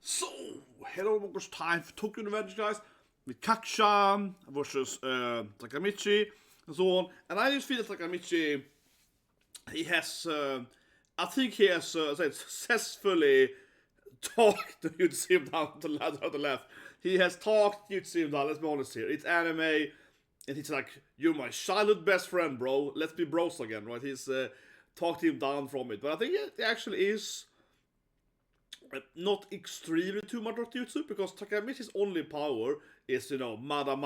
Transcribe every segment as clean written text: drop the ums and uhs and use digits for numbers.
So, hello, it's time for Tokyo Revenge, guys. With Kakshan versus Takemitchi and so on. And I just feel that Takemitchi, he has, I think he has successfully talked Yutsuhim down to the left. He has talked Yutsuhim down, let's be honest here. It's anime, and he's like, you're my childhood best friend, bro. Let's be bros again, right? He's talked him down from it. But I think it actually is not extremely too much of Jutsu, because Takemichi's only power is, you know, Mada,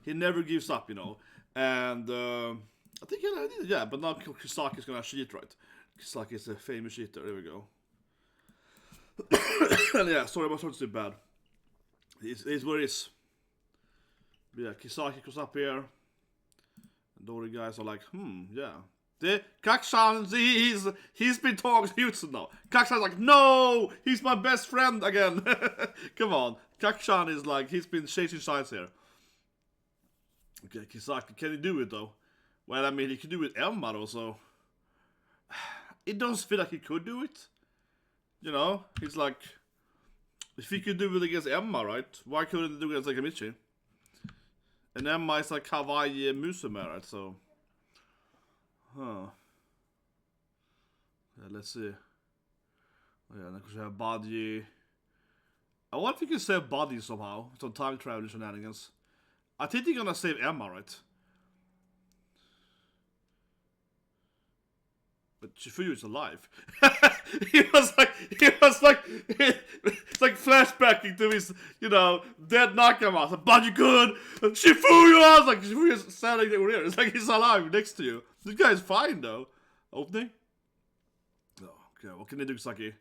he never gives up, you know. And I think, yeah, but now Kisaki's gonna cheat, right? Kisaki's a famous cheater, there we go. And yeah, sorry, my throat's too bad. It's where it is. Yeah, Kisaki goes up here. And all the guys are like, yeah. The Kakshan, he's been talking to Jutsu now. Kakshan's like, no, he's my best friend again. Come on, Kakshan is like, he's been chasing sides here. Okay, Kisaki, can he do it though? Well, I mean, he could do it with Emma though, so it does feel like he could do it. You know, he's like, if he could do it against Emma, right? Why couldn't he do it against Takemichi? And Emma is like Kawaii Musume, right? So, huh. Yeah, let's see. Oh, yeah, then could have body. I wonder if you can save body somehow. Some time travel shenanigans. I think they're gonna save Emma, right? But Shifuyu is alive. He was like, it's like flashbacking to his, you know, dead Nakama. So, but you could, Shifuyu! I was like, Shifuyu's standing over here. It's like he's alive next to you. This guy's fine though. Opening? Oh, okay, what can they do, Kisaki?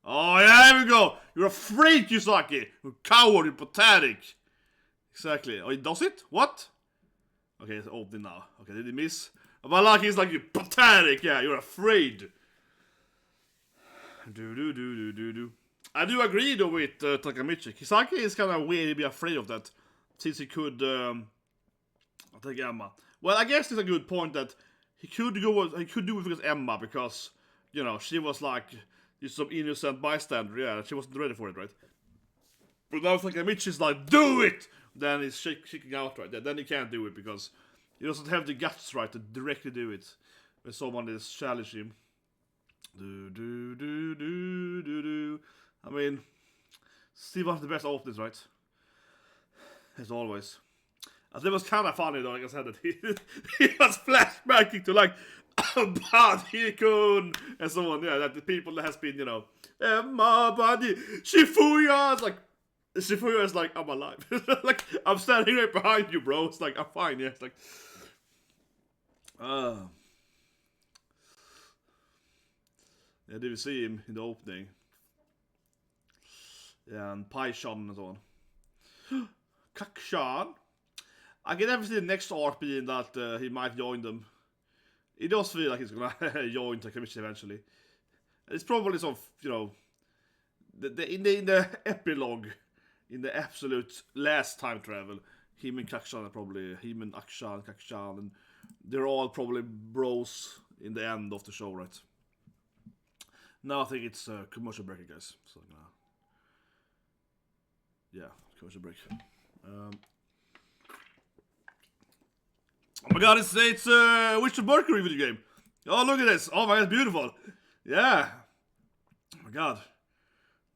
Oh, yeah, there we go! You're afraid, Kisaki! You coward, you're pathetic! Exactly. Oh, he does it? What? Okay, it's opening now. Okay, did he miss? But like, he's like, you're pathetic, yeah, you're afraid. I do agree though with Takemichi. Kisaki is kind of weird to be afraid of that, since he could take Emma. Well, I guess it's a good point that he could do it against Emma, because, you know, she was like just some innocent bystander, yeah, she wasn't ready for it, right? But now Takemichi's like, do it! Then he's shaking out, right? Then he can't do it because he doesn't have the guts, right, to directly do it when someone is challenging him. I mean, Steve was the best openings, right? As always. I think it was kind of funny though, like I said, that he was flashbacking to like Badi-kun and so on. Yeah, that the people that has been, you know, Emma, Badi, Shifuya. It's like, Shifuya is like, I'm alive. Like, I'm standing right behind you, bro. It's like, I'm fine. Yeah, it's like, yeah, did we see him in the opening? Yeah, and Paishan and so on. Kakshan. I can never see the next arc being that he might join them. It does feel like he's gonna join Takemitchi eventually. It's probably some, you know, in the epilogue, in the absolute last time travel, him and Kakshan are probably, him and Akshan, Kakshan, and they're all probably bros in the end of the show, right? Now I think it's commercial break, guys. So, yeah, commercial break. Oh my god, it's Witcher Mercury video game. Oh, look at this. Oh my god, it's beautiful. Yeah. Oh my god.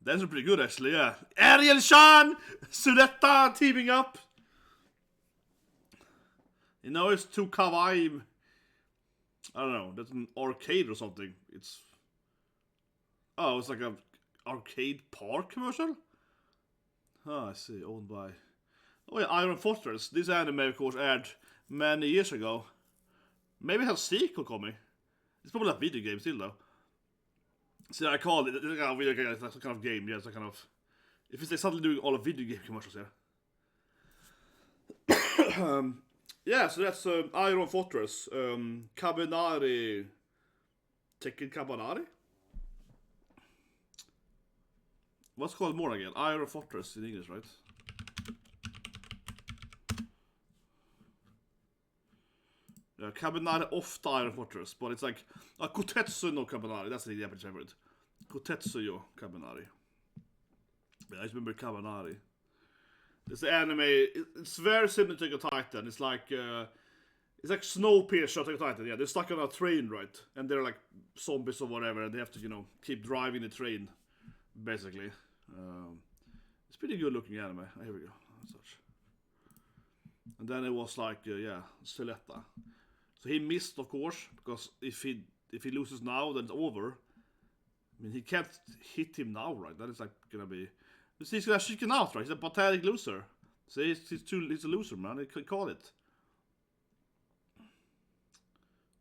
That's pretty good, actually, yeah. Ariel-chan! Sudetta teaming up. You know, it's too kawaii. I don't know, that's an arcade or something. It's... Oh, it's like a arcade park commercial? Oh, I see, owned by... Oh yeah, Iron Fortress. This anime, of course, aired many years ago. Maybe it has a sequel coming. It's probably a video game still, though. See, I call it, it's kind of video game, it's a kind of game, yeah, it's a kind of... If it's like suddenly doing all of video game commercials here. Yeah, so that's Iron Fortress. Kabanari... Tekken Kabanari? What's called more again? Iron Fortress in English, right? Yeah, Kabanari of the Iron Fortress, but it's like a Kotetsu no Kabanari. That's the Japanese favorite. Kotetsuyo Kabanari. Yeah, I just remember Kabanari. It's the anime. It's very similar to Attack on Titan. It's like Snowpiercer Attack on Titan. Yeah, they're stuck on a train, right? And they're like zombies or whatever, and they have to, you know, keep driving the train, basically. It's pretty good looking anime. Here we go. Such. And then it was like, Suletta. So he missed, of course, because if he loses now, then it's over. I mean, he can't hit him now, right? That is like gonna be. He's gonna chicken out, right? He's a pathetic loser. So he's a loser, man. He could call it.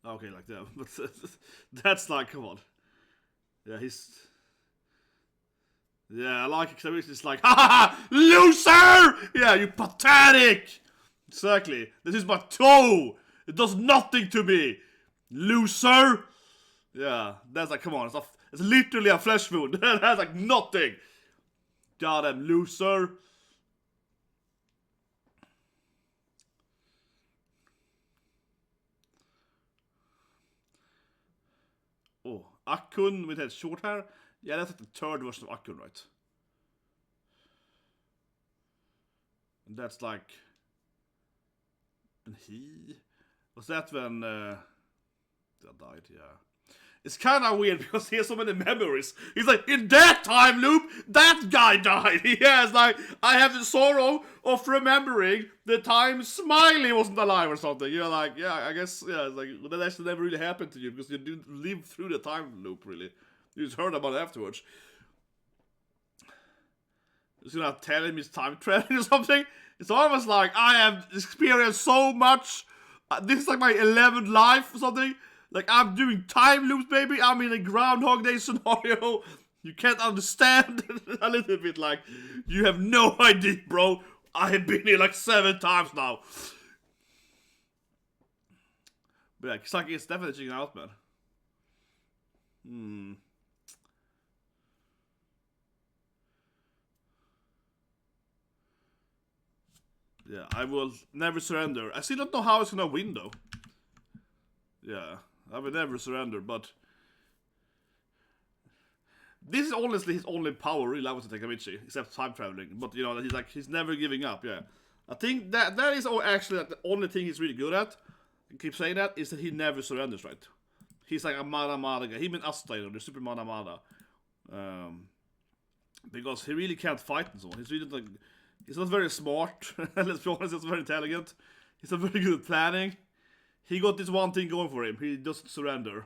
Okay, like that. But that's like, come on. Yeah, yeah, I like it because it's like, ha ha ha! Loser! Yeah, you pathetic! Exactly. This is my toe! It does nothing to me! Loser! Yeah, that's like, come on. It's literally a flesh wound. That's like nothing! Goddamn loser! Oh, Akun with his short hair? Yeah, that's like the third version of Akun, right? And that's like... And he... Was that when... That died, yeah. It's kind of weird because he has so many memories. He's like, in that time loop, that guy died. He has like, I have the sorrow of remembering the time Smiley wasn't alive or something. You're like, yeah, I guess, yeah, it's like, that actually never really happened to you because you didn't live through the time loop, really. You just heard about it afterwards. He's gonna tell him he's time traveling or something. It's almost like, I have experienced so much. This is like my 11th life or something. Like, I'm doing time loops, baby. I'm in a Groundhog Day scenario. You can't understand. A little bit like, you have no idea, bro. I have been here like 7 times now. But yeah, Kisaki is definitely checking out, man. Yeah, I will never surrender. I still don't know how it's gonna win, though. Yeah. I will never surrender, but this is honestly his only power, really, I would say, Takemitchi, except time traveling. But you know, he's never giving up. Yeah, I think that is actually the only thing he's really good at. I keep saying that is that he never surrenders, right? He's like a Mada guy. Him and Asta, you know, the super Mada. Because he really can't fight and so on. He's really like, he's not very smart. Let's be honest, he's very intelligent. He's not very good at planning. He got this one thing going for him. He doesn't surrender.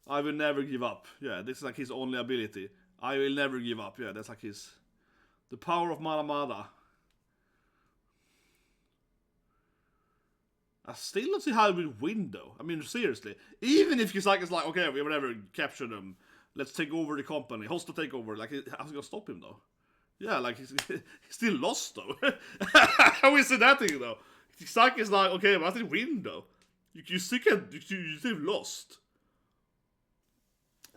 I will never give up. Yeah, this is like his only ability. I will never give up. Yeah, that's like the power of Mada. I still don't see how he will win, though. I mean, seriously. Even if Kisaki is like, okay, we will never capture them. Let's take over the company. Hostile takeover. Like, how's he gonna stop him, though? Yeah, like, he's still lost, though. How is it that thing, though? Kisaki is like, okay, but I didn't win, though. You still lost.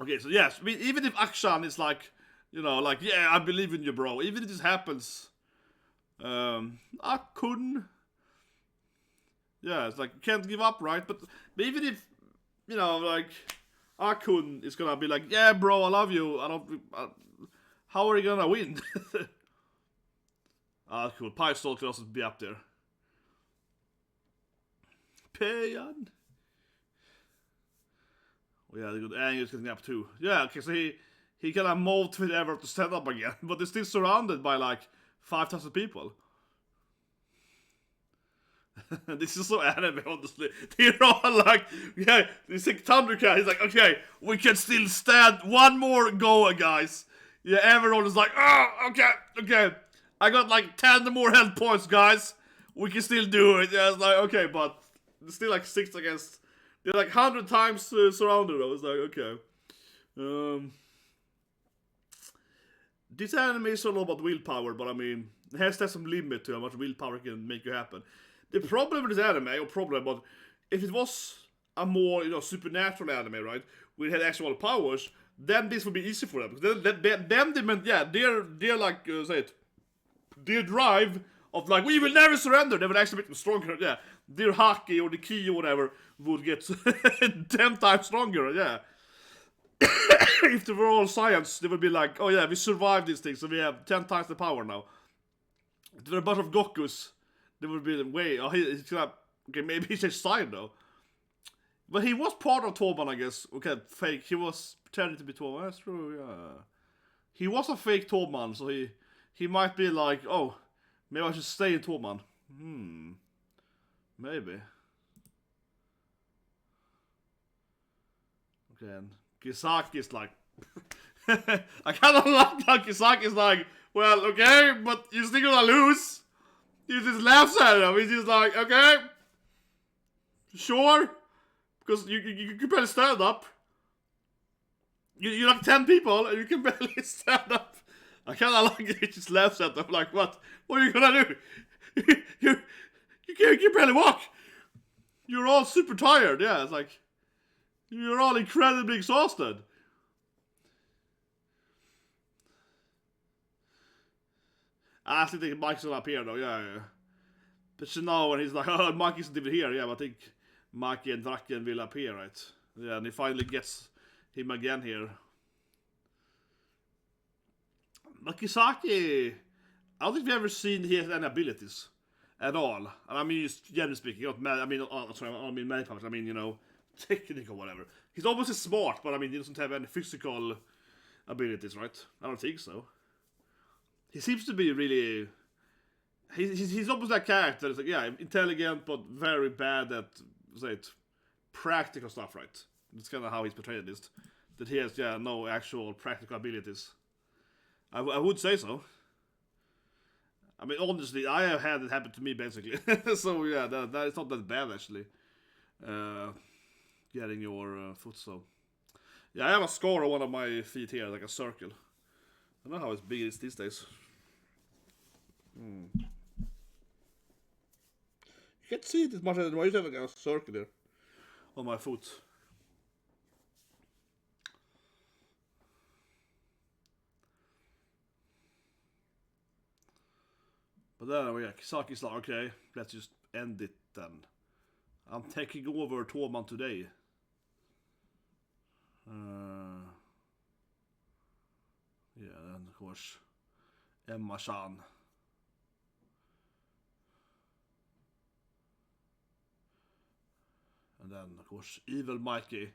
Okay, so yes, I mean, even if Akshan is like, you know, like, yeah, I believe in you, bro. Even if this happens, Akun, yeah, it's like, you can't give up, right? But even if, you know, like, Akun is gonna be like, yeah, bro, I love you. How are you gonna win? Cool. Pie-Stall could also be up there. Payan. Oh yeah, the good Angus getting up too. Yeah, okay, so he kind of moved whatever to stand up again, but they're still surrounded by like 5,000 people. This is so anime, honestly. They're all like, yeah, this like Thundercat. He's like, okay, we can still stand one more go, guys. Yeah, everyone is like, oh, okay. I got like 10 more health points, guys. We can still do it. Yeah, it's like, okay, but still like 6 against. They're like 100 times surrounded. I was like, okay. This anime is all about willpower, but I mean, it has to have some limit to how much willpower can make you happen. The problem with this anime, but if it was a more, you know, supernatural anime, right, where it had actual powers, then this would be easy for them. Because then they meant, yeah, they're like, say it, their drive of like, we will never surrender, they would actually make them stronger, yeah. Their haki or the key or whatever would get 10 times stronger, yeah. if they were all science, they would be like, oh yeah, we survived these things, so we have 10 times the power now. If there were a bunch of Gokus, they would be way, oh, he's gonna, okay, maybe he's just side though. But he was part of Toman, I guess. Okay, fake, he was pretending to be Toman, that's true, yeah. He was a fake Toman, so he might be like, oh, maybe I should stay in Toman. Maybe. Okay, and Kisaki's like... I kinda like how Kisaki's like, well, okay, but you're still gonna lose. He just laughs at him. He's just like, okay, sure, because you can barely stand up. You're like 10 people, and you can barely stand up. I kinda like it. He just laughs at them, like, what? What are you gonna do? you can barely walk. You're all super tired. Yeah, it's like, you're all incredibly exhausted. I still think Mike's not up here though, yeah. But you know, when he's like, oh, Mike isn't even here, yeah, but I think Mikey and Drakken will appear, right? Yeah, and he finally gets him again here. But Kisaki, I don't think we've ever seen he has any abilities at all. And I mean, just generally speaking, I mean many powers, I mean, you know, technique or whatever. He's obviously smart, but I mean, he doesn't have any physical abilities, right? I don't think so. He seems to be really... He's almost that character. It's like, yeah, intelligent, but very bad at, say it, practical stuff, right? That's kind of how he's portrayed at least. That he has, yeah, no actual practical abilities. I would say so. I mean, honestly, I have had it happen to me, basically. So, yeah, that is not that bad, actually. Getting your foot, so... Yeah, I have a scar on one of my feet here, like a circle. I don't know how it's big is these days. You can't see it as much as I used to have a circle there on my foot. But then, yeah, Kisaki's like, okay, let's just end it then. I'm taking over Toman today. Yeah, and of course, Emma-chan. And then, of course, Evil Mikey.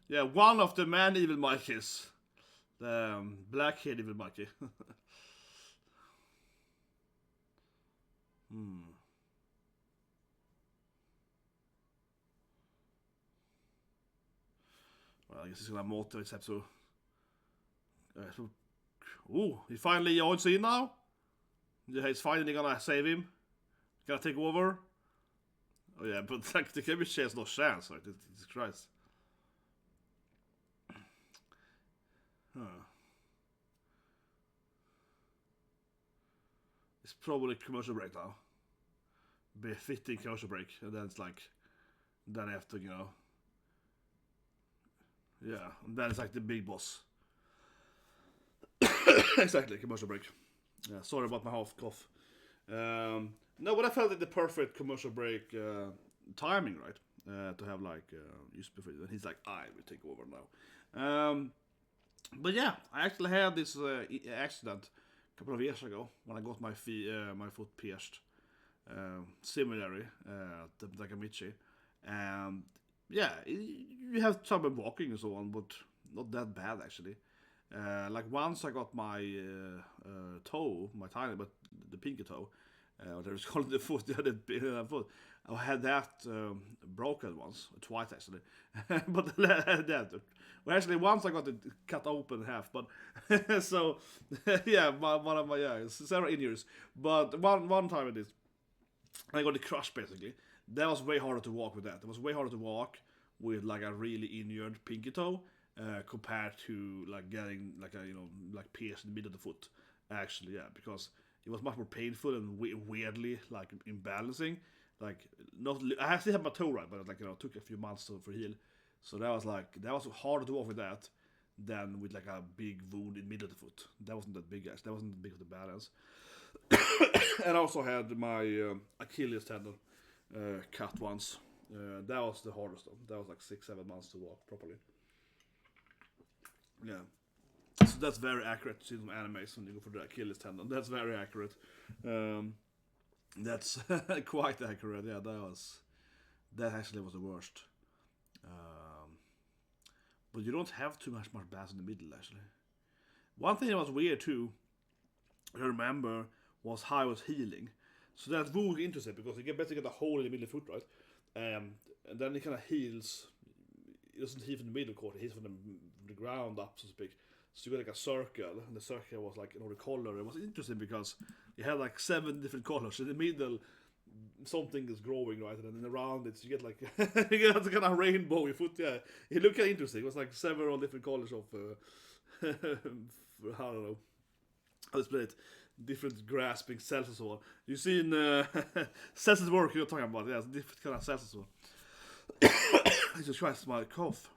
Yeah, one of the many Evil Mikeys. The black-haired Evil Mikey. Well, I guess he's gonna motivate this episode. Ooh, he finally joins in now. Yeah, he's finally gonna save him. Gonna take over. Oh yeah, but like the Takemitchi has no chance, right? Jesus Christ. It's probably commercial break now. Be a fitting commercial break, and then it's like, then after, you know. Yeah, and then it's like the big boss. Exactly, commercial break. Yeah, sorry about my half cough. No, but I felt like the perfect commercial break timing, right? To have like just before, and he's like, I will take over now. But yeah, I actually had this accident a couple of years ago when I got my foot pierced. Similarly to Takemitchi, and yeah, you have trouble walking and so on, but not that bad actually. Like once I got my toe, my tiny, but the pinky toe, whatever it's called, the foot, the other foot. I had that broken once, twice actually. But that, well, actually once I got it cut open in half. But so yeah, one of my several injuries. But one time it is, I got it crushed basically. That was way harder to walk with that. It was way harder to walk with like a really injured pinky toe compared to like getting like a like pierced in the middle of the foot. Actually, yeah, because it was much more painful and weirdly like imbalancing. Like not, I still had my toe right, but like it took a few months for heal. So that was harder to walk with that than with like a big wound in the middle of the foot. That wasn't that big, actually. That wasn't big of the balance. And I also had my Achilles tendon cut once. That was the hardest though. That was like 6-7 months to walk properly. Yeah. So that's very accurate to see some animes when you go for the Achilles tendon. That's very accurate. That's quite accurate. Yeah, that actually was the worst. But you don't have too much bass in the middle, actually. One thing that was weird too, I remember, was how I was healing. So that's really interesting because you basically get a hole in the middle of the foot, right? And then it kind of heals. It doesn't heal from the middle quarter, it heals from the ground up, so to speak. So you got like a circle, and the circle was like the color. It was interesting because you had like 7 different colors. In the middle, something is growing, right? And then around it, you get like you get kind of rainbow your foot. Yeah, it looked kind of interesting. It was like several different colors of I don't know how to explain it. Different grasping cells and so on. You see in cells at work you're talking about, yeah, different kind of cells and so on. Jesus Christ, my cough.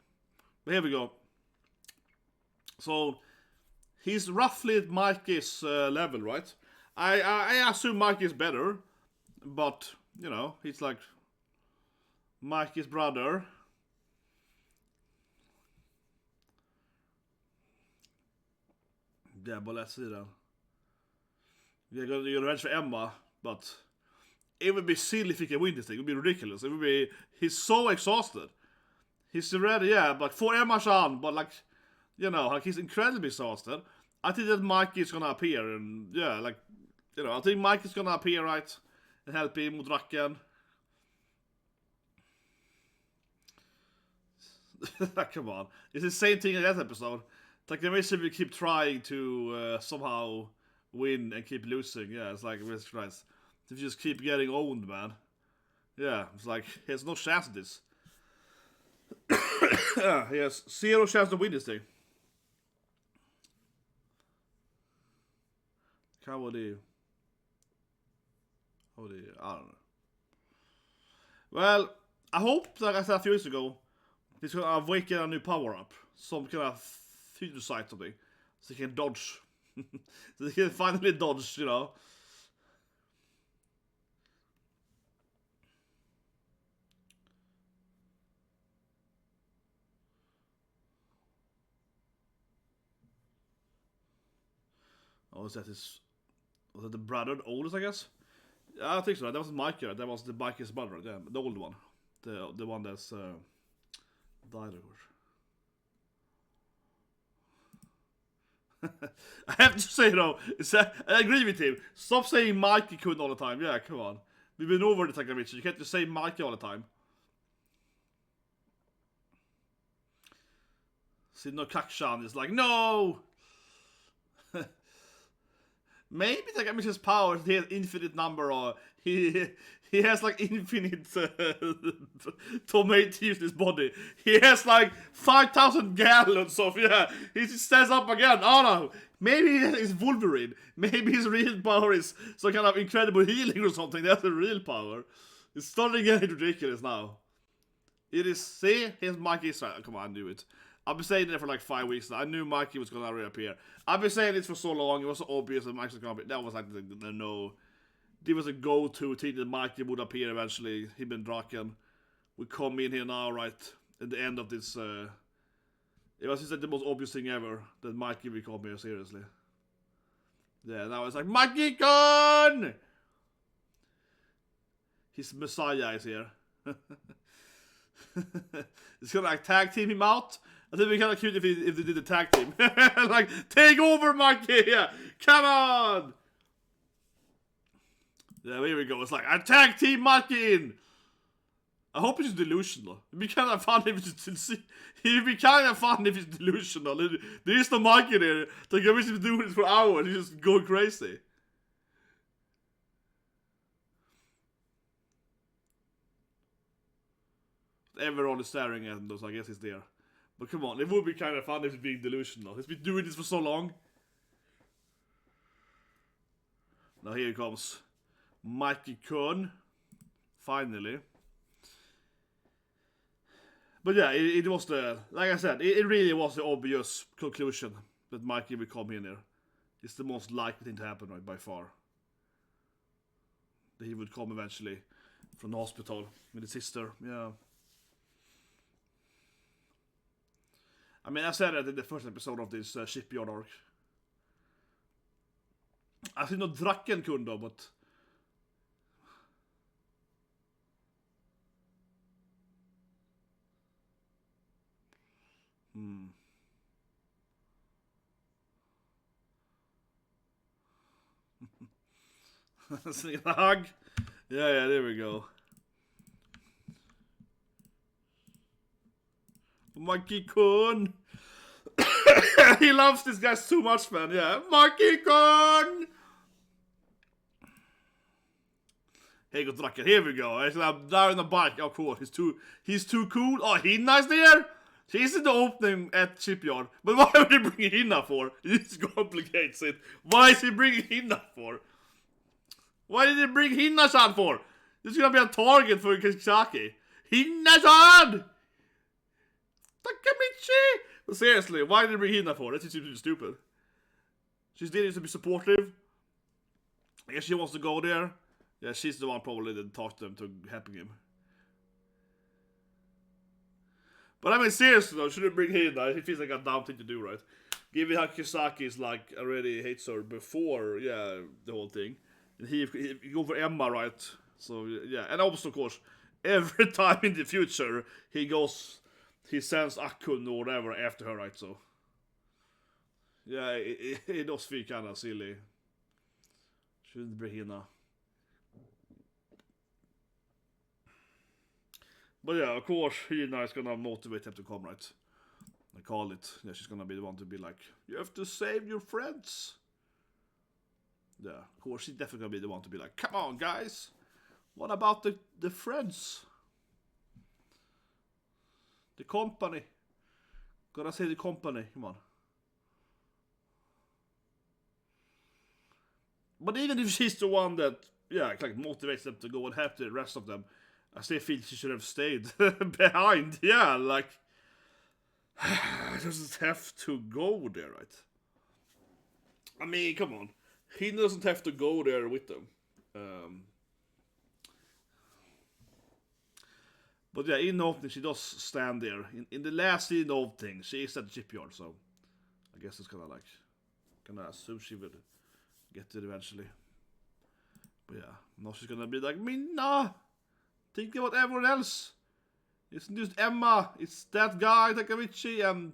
But here we go. So he's roughly at Mikey's level, right? I assume Mikey is better, but you know, he's like Mikey's brother. Yeah, but let's see then. You're gonna revenge for Emma, but it would be silly if he can win this thing. It would be ridiculous. It would be. He's so exhausted. He's already, yeah, but for Emma-chan, but like, you know, like he's incredibly exhausted. I think that Mikey's gonna appear, and yeah, like, you know, I think Mikey's gonna appear, right, and help him with Drakken. Come on, it's the same thing in that episode. Takemitchi will keep trying to somehow win and keep losing. Yeah, it's like, Jesus Christ, if you just keep getting owned, man. Yeah, it's like he has no chance at this. Yeah, he has 0 chance to win this thing. How would he? I don't know. Well, I hope, like I said a few weeks ago, he's gonna awaken a new power up, some kind of future sight something, so he can dodge. So he can finally dodge, you know. Oh, was that the brother, the oldest, I guess? Yeah, I think so. That was Mikey, right? That was the Mikey's brother, yeah, the old one. The one that's died, of course. I have to say though, I agree with him. Stop saying Mikey couldn't all the time. Yeah, come on. We've been over the Takemitchi. You can't just say Mikey all the time. See, no Kakshan is like, no! Maybe Takemitchi's powers, he has infinite number, or he has like infinite tomato in his body. He has like 5,000 gallons of, yeah, he just stands up again. Oh no, maybe he's Wolverine. Maybe his real power is some kind of incredible healing or something. That's a real power. It's starting to get ridiculous now. It is, see, here's Mikey's right. Come on, I knew it. I've been saying it for like 5 weeks now. I knew Mikey was gonna reappear. I've been saying this for so long. It was so obvious that Mikey was gonna appear. That was like the no. There was a go-to thing that Mikey would appear eventually. Him and Drakken would come in here now, right at the end of this. It was just like the most obvious thing ever that Mikey would come here seriously. Yeah, now it's like Mikey-kun! His Messiah is here. It's gonna like tag team him out. I think it'd be kind of cute if they did a tag team. Like, take over, Mikey! Yeah, come on! Yeah, here we go. It's like, I tag team Mikey in! I hope it's delusional. It'd be kind of fun if it's delusional. There is no Mikey there. Like, I wish he was doing this for hours. He's just going crazy. Everyone is staring at him, though, so I guess he's there. But come on, it would be kind of fun if it's being delusional. He's been doing this for so long. Now here he comes. Mikey-kun. Finally. But yeah, it was the... Like I said, it really was the obvious conclusion that Mikey would come in there. It's the most likely thing to happen, right, by far. That he would come eventually from the hospital with his sister, yeah. I mean, I said that in the first episode of this shipyard arc. I think not Drakken could though, but... Sneak a hug. Yeah, there we go. Mikey-kun! He loves this guy so much, man. Yeah, Mikey-kun! Hey, go Drakken. Here we go. I'm down on the bike. Oh, cool. He's too cool. Oh, Hina's there? He's in the opening at Shipyard. But why would he bring Hina for? This complicates it. Why is he bringing Hina for? Why did he bring Hina-san for? This is gonna be a target for Kisaki. Hina-san! Takemitchi! But seriously, why did he bring Hina for? That seems really stupid. She's there to be supportive. I guess she wants to go there. Yeah, she's the one probably that talked to them to helping him. But I mean, seriously though, shouldn't bring Hina. It feels like a dumb thing to do, right? Given how Kisaki is like already hates her before, yeah, the whole thing. And he go for Emma, right? So yeah, and also of course, every time in the future he sends Akun or whatever after her, right? So yeah, it does feel kind of silly. Shouldn't bring Hina. But yeah, of course, Hina is gonna motivate him to come, right? I call it. Yeah, she's gonna be the one to be like, you have to save your friends. Yeah, of course, she's definitely gonna be the one to be like, come on, guys. What about the friends? The company. Gotta say the company, come on. But even if she's the one that, yeah, like motivates them to go and help the rest of them, I still feel she should have stayed behind. Yeah, like, doesn't have to go there, right? I mean, come on. He doesn't have to go there with them. But yeah, in the opening, she does stand there. In the last scene of things, she is at the shipyard, so I guess it's kind of like, assume she would get it eventually. But yeah, now she's gonna be like, Minna! Think about everyone else. It's just Emma. It's that guy, Takemitchi, and...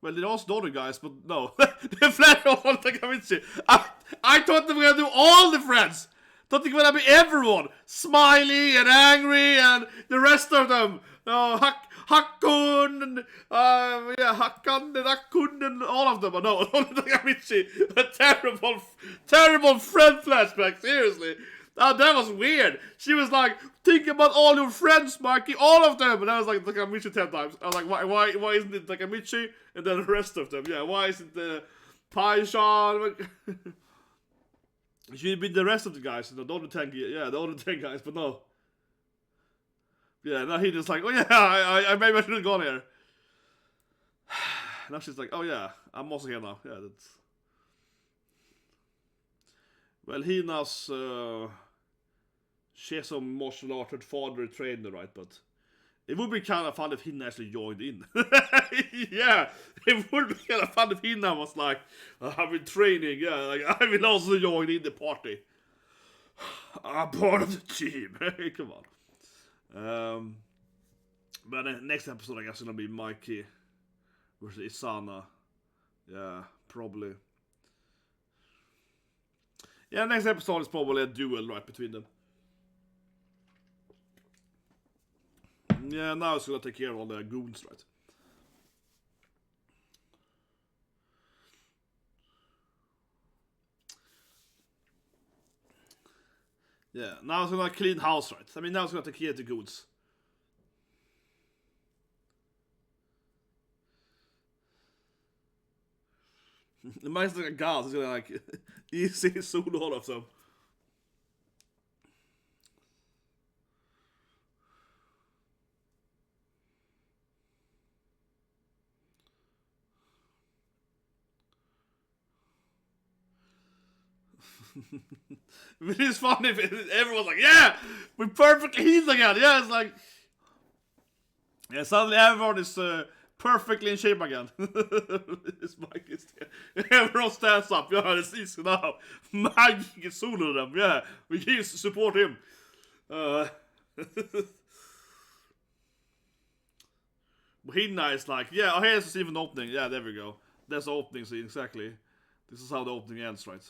Well, there also the other guys, but no. The flat all Takemitchi. I thought they were gonna do all the friends. Thought they were gonna be everyone. Smiley and angry and the rest of them. Hakkun and... Hakkan and Akkun and all of them. But no, only Takemitchi. A terrible friend flashback, seriously. That was weird. She was like, think about all your friends, Mikey, all of them. And I was like, Takemitchi 10 times. I was like, why isn't it Takemitchi and then the rest of them? Yeah, why isn't the Paishan? It should be the rest of the guys, the other 10, yeah, the other 10 guys, but no. Yeah, now he just like, oh yeah, I maybe I should have gone here. Now she's like, oh yeah, I'm also here now. Yeah, that's... Well, Hina's... She has some martial art father trainer, right? But it would be kind of fun if Hina actually joined in. Yeah, it would be kind of fun if Hina was like, I've been training, yeah, like I will also join in the party. I'm part of the team. Come on. But next episode, I guess, is gonna be Mikey versus Isana. Yeah, probably. Yeah, next episode is probably a duel, right, between them. Yeah, now it's gonna take care of all the goons, right? Yeah, now it's gonna clean house, right? I mean, now it's gonna take care of the goons. The man's like a god, he's gonna like easy solo all of them. It is funny if everyone's like, yeah, we're perfectly healed again. Yeah, it's like, yeah, suddenly everyone is perfectly in shape again. This Mikey is there. Everyone stands up. Yeah, this is now. Mikey can solo them. Yeah, we can support him. Hina is like, yeah, oh, here's even opening. Yeah, there we go. That's the opening scene, exactly. This is how the opening ends, right?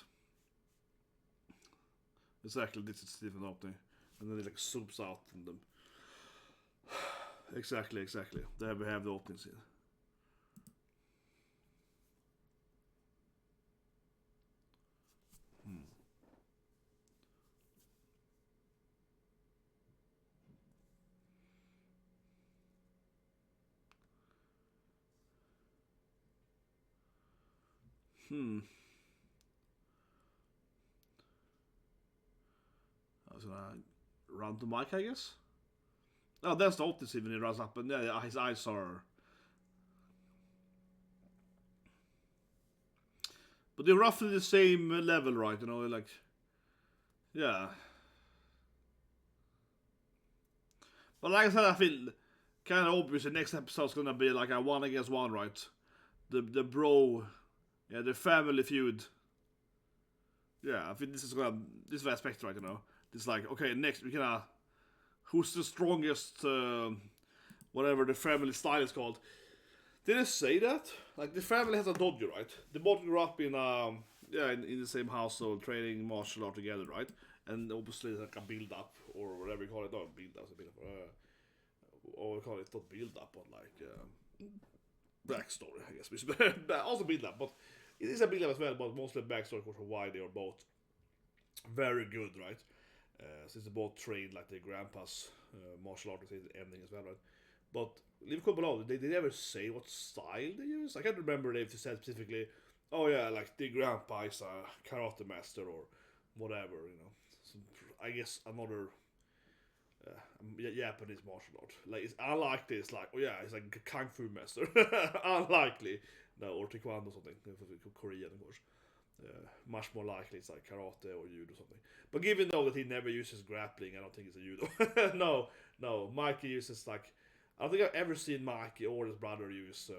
Exactly, this is even opening. And then it like zooms out from them. Exactly. There we have the opening scene. I was gonna run to Mike, I guess. Oh, that's the opening scene when he runs up and yeah, his eyes are. But they're roughly the same level, right? You know, like, yeah. But like I said, I feel kind of obvious the next episode's gonna be like a 1 against 1, right? The bro, yeah, the family feud. Yeah, I think this is the aspect, right? You know, it's like, okay, next we can who's the strongest, whatever the family style is called. Did it say that? Like, the family has a dojo, right? They both grew up in in the same household, training martial art together, right? And obviously it's like a build-up, or whatever you call it. Not build-up, or we call it not build-up, but like, backstory, I guess. Also build-up, but it is a build-up as well, but mostly backstory for why they are both very good, right? Since they both trained like their grandpa's martial artists in the ending as well, right? But leave a comment below. Did they ever say what style they use? I can't remember if they said specifically, oh yeah, like their grandpa is a karate master or whatever, you know. So I guess another Japanese martial art. Like, it's unlikely it's like, oh yeah, it's like a kung fu master. Unlikely. No, or taekwondo or something. Korean, of course. Much more likely it's like karate or judo or something. But given though that he never uses grappling, I don't think it's a judo. No. Mikey uses like, I don't think I've ever seen Mikey or his brother use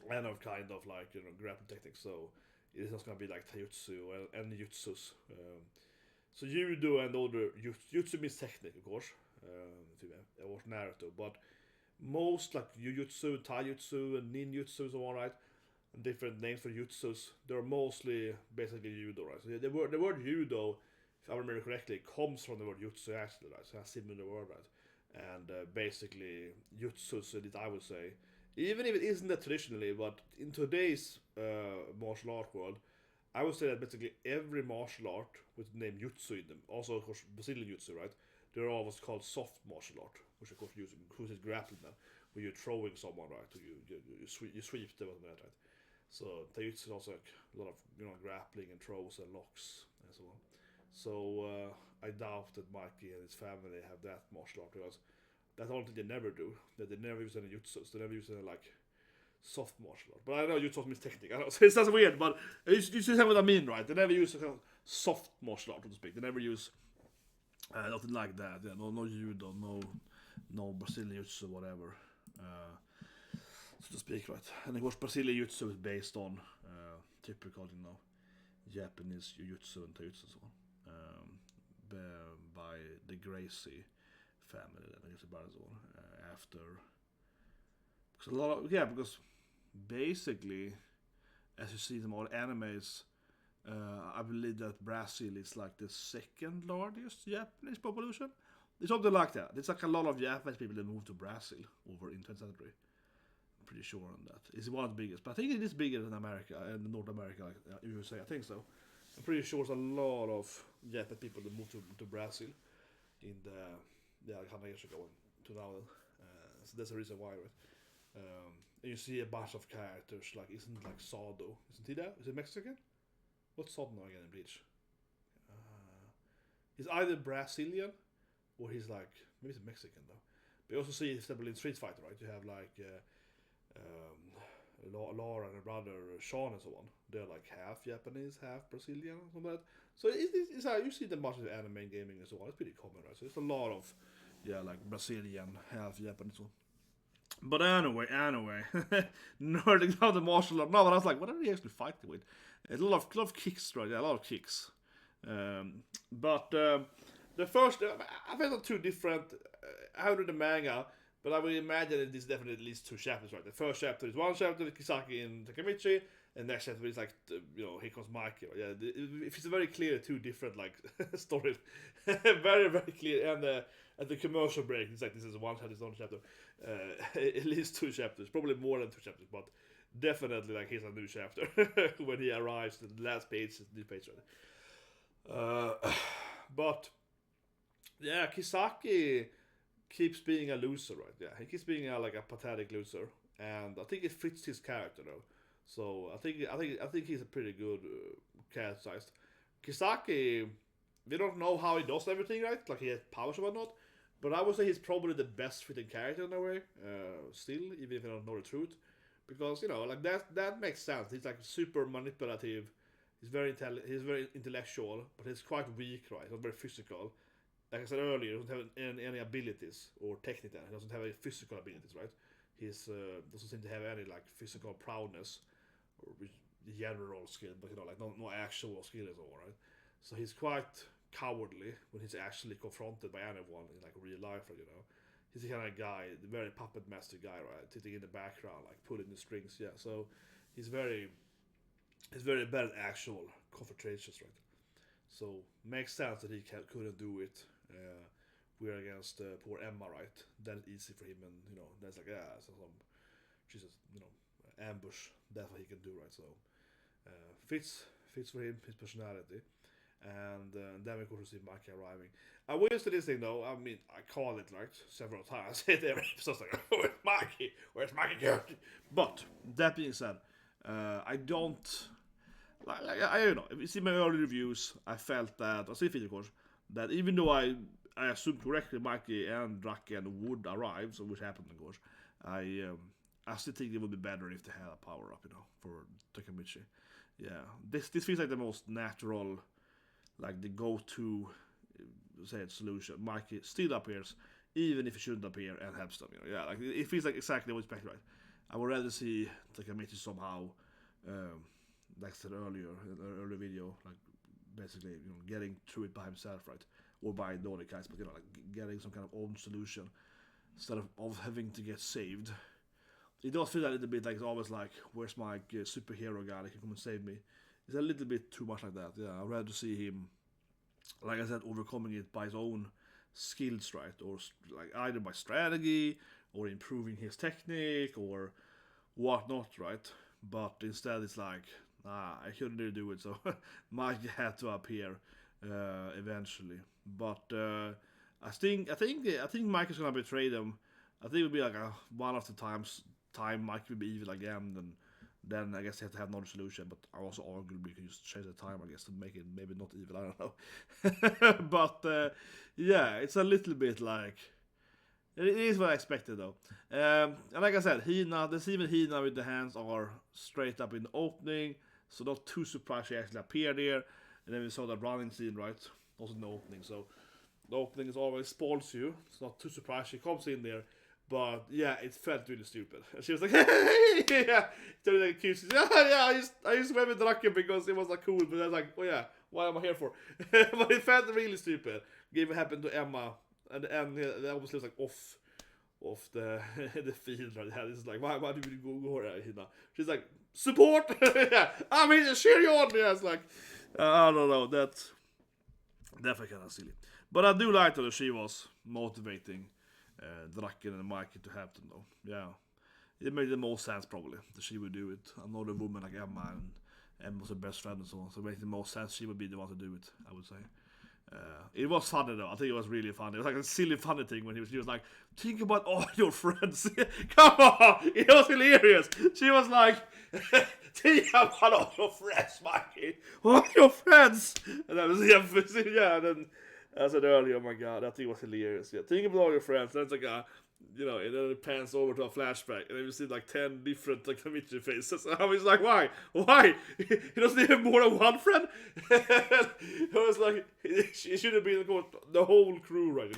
kind of like, you know, grappling techniques. So it's not gonna be like taijutsu and jutsus. So judo and other jutsu means technique, of course. Or narrative, but most like jujutsu, taijutsu, and ninjutsu and so on, right? And different names for jutsus. They're mostly basically judo, right? So the word judo, if I remember correctly, comes from the word jutsu actually, right? So a similar word, right? And basically jutsus, I would say, even if it isn't that traditionally, but in today's martial art world, I would say that basically every martial art with the name jutsu in them, also of course Brazilian jutsu, right? They're always called soft martial art, which of course uses grappling now, where you're throwing someone, right? Or you sweep them, right? So taijutsu is also like a lot of, you know, grappling and throws and locks and so on. So I doubt that Mikey and his family have that martial art, because that's the only thing they never do. That they never use any jutsus. They never use any like soft martial art. But I know jutsu means technique. I know, so it sounds weird, but you see what I mean, right? They never use a kind of soft martial art, so to speak. They never use nothing like that. Yeah, no judo, no Brazilian jutsu, whatever. So to speak, right? And of course, Brazilian jutsu is based on typical, you know, Japanese jujutsu and taijutsu and so on. By the Gracie family, I guess about as well. After, because basically, as you see them all animes, I believe that Brazil is like the second largest Japanese population. It's something like that. It's like a lot of Japanese people that moved to Brazil over in 20th century. I'm pretty sure on that. It's one of the biggest, but I think it is bigger than America and North America, like USA. I think so. I'm pretty sure there's a lot of Japanese people that moved to Brazil in the 100 years ago to now. So that's the reason why, right? And you see a bunch of characters, like, isn't like Sado? Isn't he there? Is he Mexican? What's Sado now again in Bleach? He's either Brazilian or he's like, maybe he's Mexican though. But you also see example in Street Fighter, right? You have like Laura and her brother Sean and so on. They're like half Japanese, half Brazilian, and something like that. So it's how you see the much of anime gaming and so on. It's pretty common, right? So it's a lot of like Brazilian, half Japanese. So But anyway, nerding down the martial art. No, but I was like, what are they actually fighting with? A lot of kicks, right? Yeah, a lot of kicks. But the first, I felt not too different. I haven't read the manga, but I would imagine that this is definitely at least 2 chapters, right? The first chapter is one chapter with Kisaki and Takemitchi, and next chapter is like, here comes Mikey. Right? Yeah, it's very clear 2 different like stories, very very clear. And at the commercial break, it's like this is one chapter, it's another chapter. At least 2 chapters, probably more than 2 chapters, but definitely like here's a new chapter when he arrives. The last page is the new page, right? But yeah, Kisaki keeps being a loser, right? Yeah, he keeps being like a pathetic loser, and I think it fits his character though. So I think he's a pretty good characterized. Kisaki, we don't know how he does everything, right? Like he has powers or whatnot, but I would say he's probably the best fitting character in a way. Still, even if you don't know the truth, because like that makes sense. He's like super manipulative. He's very intellectual, but he's quite weak, right? He's not very physical. Like I said earlier, he doesn't have any abilities or technical. He doesn't have any physical abilities, right? He's doesn't seem to have any like physical prowess or general skill, but like no actual skill at all, right? So he's quite cowardly when he's actually confronted by anyone in like real life, right? He's the kind of guy, the very puppet master guy, right? Sitting in the background, like pulling the strings, yeah. So he's very bad at actual confrontations, right? So makes sense that he couldn't do it. We're against poor Emma, right? That's easy for him, and that's like so she's ambush. That's what he can do, right? So fits for him, his personality, and then we course see Mikey arriving. I will say this thing though. I mean, I call it like several times. I say it every episode, like, "Where's Mikey? Where's Mikey?" But that being said, I don't. I don't know. If you see my early reviews, I felt that, I see it, of course, that even though I assumed correctly Mikey and Drakken would arrive, so which happened, of course, I still think it would be better if they had a power up, for Takemitchi. Yeah, this feels like the most natural, like the go-to, solution. Mikey still appears, even if he shouldn't appear, and helps them. Yeah, like it feels like exactly what's expected, right? I would rather see Takemitchi somehow. Like I said earlier in the earlier video, like basically getting through it by himself, right, or by the other guys, but like getting some kind of own solution instead of having to get saved. It does feel a little bit like it's always like, where's my superhero guy that can come and save me? It's a little bit too much like that. Yeah, I'd rather see him, like I said, overcoming it by his own skills, right, or like either by strategy or improving his technique or whatnot, right. But instead, it's like, I couldn't really do it, so Mike had to appear eventually. But I think Mike is gonna betray them. I think it would be like one of the time Mike will be evil again, then I guess they have to have another solution. But I also arguably we can just change the time, I guess, to make it maybe not evil. I don't know. But yeah, it's a little bit like. It is what I expected though. And like I said, the scene with Hina with the hands are straight up in the opening, so not too surprised she actually appeared there. And then we saw that running scene, right? Also in the opening, so the opening is always spoils you. It's not too surprised she comes in there. But yeah, it felt really stupid. And she was like, hey, yeah, totally like cute. She's like, yeah, I just went with Drakken because it was like cool. But I was like, oh yeah, what am I here for? But it felt really stupid. Given happened to Emma. And that obviously was like off the the field right there. It's like, why did we go there, Hina? She's like, support! Yeah, I mean, cheer you on! Yeah, it's like, I don't know, that's definitely kind of silly. But I do like that she was motivating Drakken and Mikey to have them, though. Yeah, it made the most sense, probably, that she would do it. Another woman like Emma, and Emma was her best friend and so on, so it makes the most sense she would be the one to do it, I would say. It was funny though. I think it was really funny. It was like a silly funny thing when she was like, think about all your friends. Come on! It was hilarious. She was like, think about all your friends, Mikey. All your friends! And that was yeah, and then I said earlier, oh my god, that thing was hilarious. Yeah, think about all your friends. Then it's like and then it pans over to a flashback, and then you see like 10 different Takemitchi faces. And I was like, why? He doesn't even have more than one friend? I was like, it should have been the whole crew, right,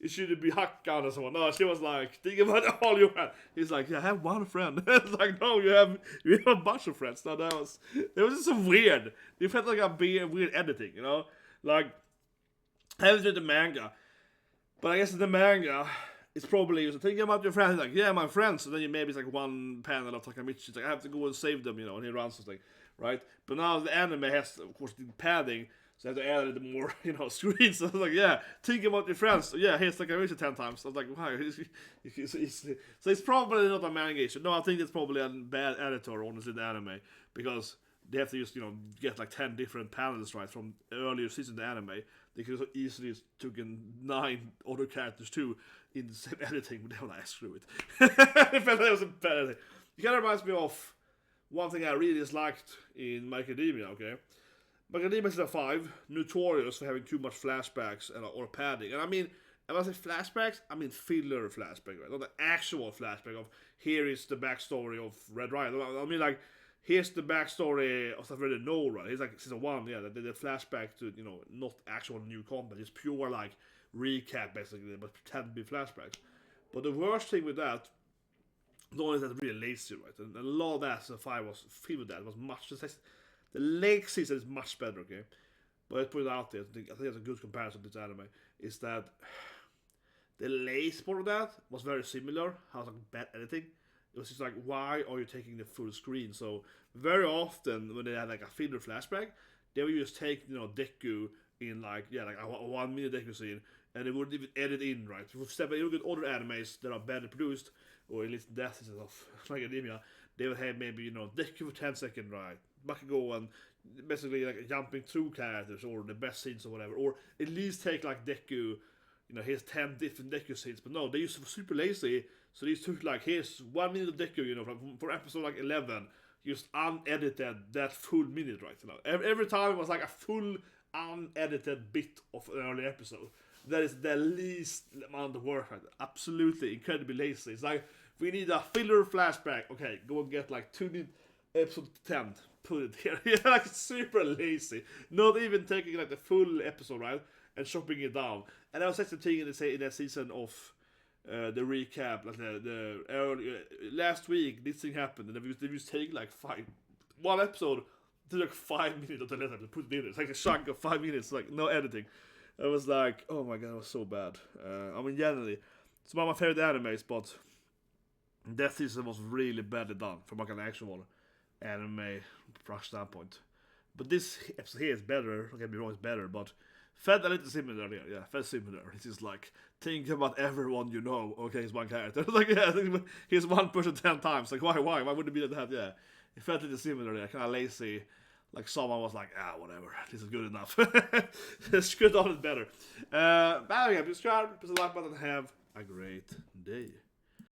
it shouldn't be Hakkan or someone. No, she was like, think about all your friends. He's like, yeah, I have one friend. It's like, no, you have a bunch of friends. No, that was just so weird. It felt like a weird editing, you know? Like, I haven't read the manga, but I guess in the manga, it's probably you're thinking about your friends, like, yeah, my friends, and then you maybe it's like one panel of Takemitchi, it's like, I have to go and save them, you know, and he runs something, right? But now the anime has, of course, the padding, so I have to add a little more, you know, screens. So I was like, yeah, think about your friends. So yeah, here's Takemitchi 10 times. I was like, wow. So it's probably not a manga issue. No, I think it's probably a bad editor, honestly, in the anime, because they have to just, you know, get like 10 different panels, right, from earlier season of the anime. They could so easily took in 9 other characters too in the same editing, but they were like, screw it. I felt that was a bad editing. It kind of reminds me of one thing I really disliked in My Academia, okay? My Academia is a 5, notorious for having too much flashbacks or padding. And I mean, when I say flashbacks, I mean filler flashback, right? Not the actual flashback of here is the backstory of Red Rider. I mean, like, here's the backstory of stuff I already know, right? It's like season 1, yeah, the flashback to, you know, not actual new combat. It's pure, like, recap, basically, but pretend to be flashbacks. But the worst thing with that, not only is that really lazy, right? And a lot of that, so 5 was filled with that. It was much, the late season is much better, okay? But let's put it out there, I think that's a good comparison to this anime, is that the lazy part of that was very similar, how it's like bad editing. It was just like, why are you taking the full screen? So very often when they had like a filler flashback, they would just take, you know, Deku in like, yeah, like a 1 minute Deku scene, and they wouldn't even edit in, right? If you look at other animes that are better produced, or at least that season of like Academia, they would have maybe, you know, Deku for 10 seconds, right? Bakugo and basically like jumping through characters or the best scenes or whatever, or at least take like Deku, you know, here's 10 different Deku scenes, but no, they used to be super lazy. So these took like, here's 1 minute of Deku, you know, for episode like 11, just unedited that full minute, right? You know, every time it was like a full unedited bit of an early episode. That is the least amount of work, right? Absolutely incredibly lazy. It's like, we need a filler flashback. Okay, go and get like 2 minutes, episode 10, put it here. Yeah, like super lazy. Not even taking like the full episode, right? And chopping it down. And I was actually thinking in that season of the recap, like the early, last week this thing happened, and they just take like one episode to like 5 minutes of the letter to put it in. It's like a chunk of 5 minutes, like no editing. I was like, oh my god, it was so bad. I mean, generally, it's one of my favorite animes, but that season was really badly done from like an actual anime brush standpoint. But this episode here is better. Don't get me wrong, it's better, but felt a little similar here. Yeah, felt similar. It's just like, think about everyone you know. Okay, he's one character. Like, yeah, he's one person 10 times. Like, why would it be that? Yeah, it felt a little similar. Yeah, kind of lazy. Like someone was like, whatever, this is good enough. This could have done it better. But anyway, subscribe, press the like button, have a great day.